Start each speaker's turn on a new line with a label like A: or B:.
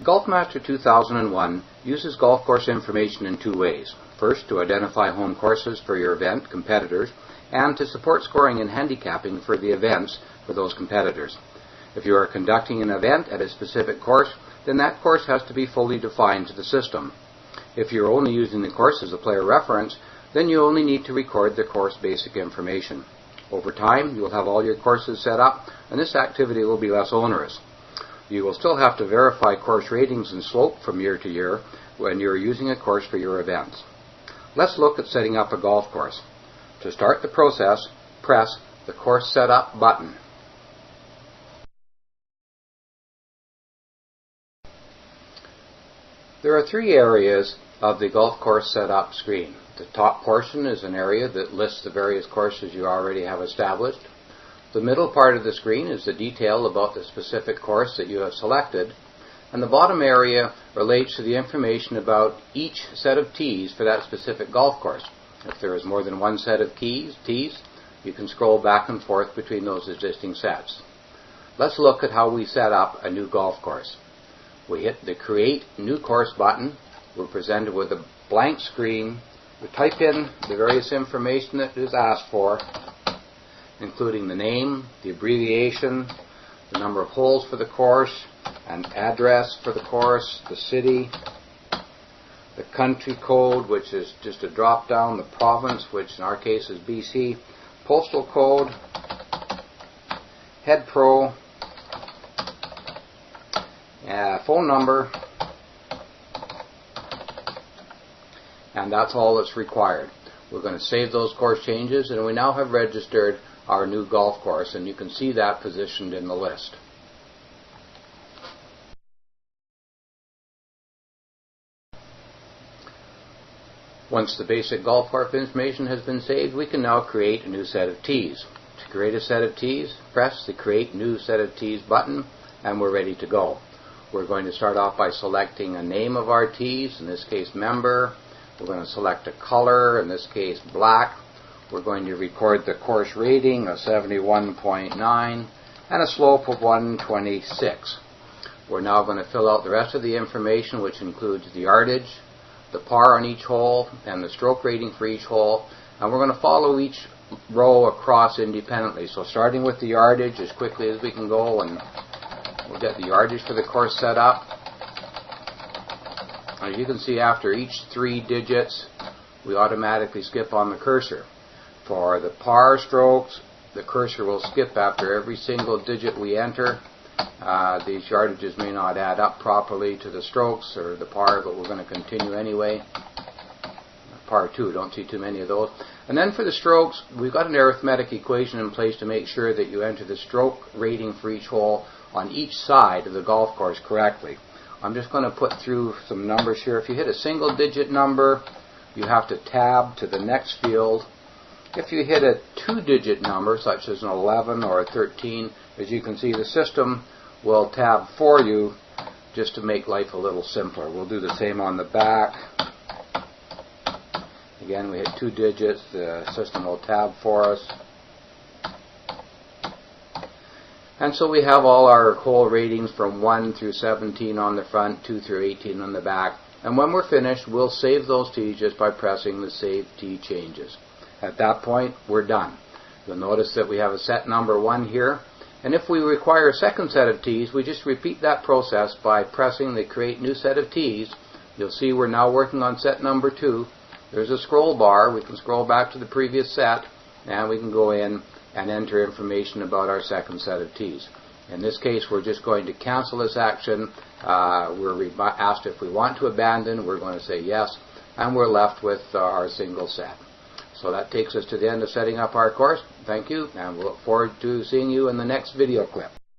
A: Golfmaster 2001 uses golf course information in two ways. First, to identify home courses for your event competitors, and to support scoring and handicapping for the events for those competitors. If you are conducting an event at a specific course, then that course has to be fully defined to the system. If you're only using the course as a player reference, then you only need to record the course basic information. Over time, you will have all your courses set up, and this activity will be less onerous. You will still have to verify course ratings and slope from year to year when you're using a course for your events. Let's look at setting up a golf course. To start the process, press the Course Setup button. There are three areas of the golf course setup screen. The top portion is an area that lists the various courses you already have established. The middle part of the screen is the detail about the specific course that you have selected, and the bottom area relates to the information about each set of tees for that specific golf course. If there is more than one set of tees, you can scroll back and forth between those existing sets. Let's look at how we set up a new golf course. We hit the Create New Course button. We're presented with a blank screen. We type in the various information that is asked for, including the name, the abbreviation, the number of holes for the course, an address for the course, the city, the country code, which is just a drop down, the province, which in our case is BC, postal code, head pro, phone number, and that's all that's required. We're going to save those course changes, and we now have registered our new golf course, and you can see that positioned in the list. Once the basic golf course information has been saved, we can now create a new set of tees. To create a set of tees, press the Create New Set of Tees button, and we're ready to go. We're going to start off by selecting a name of our tees, in this case member. We're going to select a color, in this case black. We're going to record the course rating of 71.9 and a slope of 126. We're now going to fill out the rest of the information, which includes the yardage, the par on each hole, and the stroke rating for each hole. And we're going to follow each row across independently. So starting with the yardage as quickly as we can go, and we'll get the yardage for the course set up. As you can see, after each 3 digits, we automatically skip on the cursor. For the par strokes, the cursor will skip after every single digit we enter. These yardages may not add up properly to the strokes or the par, but we're going to continue anyway. Par 2, don't see too many of those. And then for the strokes, we've got an arithmetic equation in place to make sure that you enter the stroke rating for each hole on each side of the golf course correctly. I'm just going to put through some numbers here. If you hit a single digit number, you have to tab to the next field. If you hit a 2-digit number, such as an 11 or a 13, as you can see, the system will tab for you just to make life a little simpler. We'll do the same on the back. Again, we hit 2 digits, the system will tab for us. And so we have all our hole ratings from 1 through 17 on the front, 2 through 18 on the back. And when we're finished, we'll save those tees just by pressing the Save Tee Changes. At that point, we're done. You'll notice that we have a set number 1 here. And if we require a second set of tees, we just repeat that process by pressing the Create New Set of Tees. You'll see we're now working on set number 2. There's a scroll bar. We can scroll back to the previous set, and we can go in and enter information about our second set of tees. In this case, we're just going to cancel this action. We're asked if we want to abandon. We're going to say yes, and we're left with our single set. So that takes us to the end of setting up our course. Thank you, and we look forward to seeing you in the next video clip.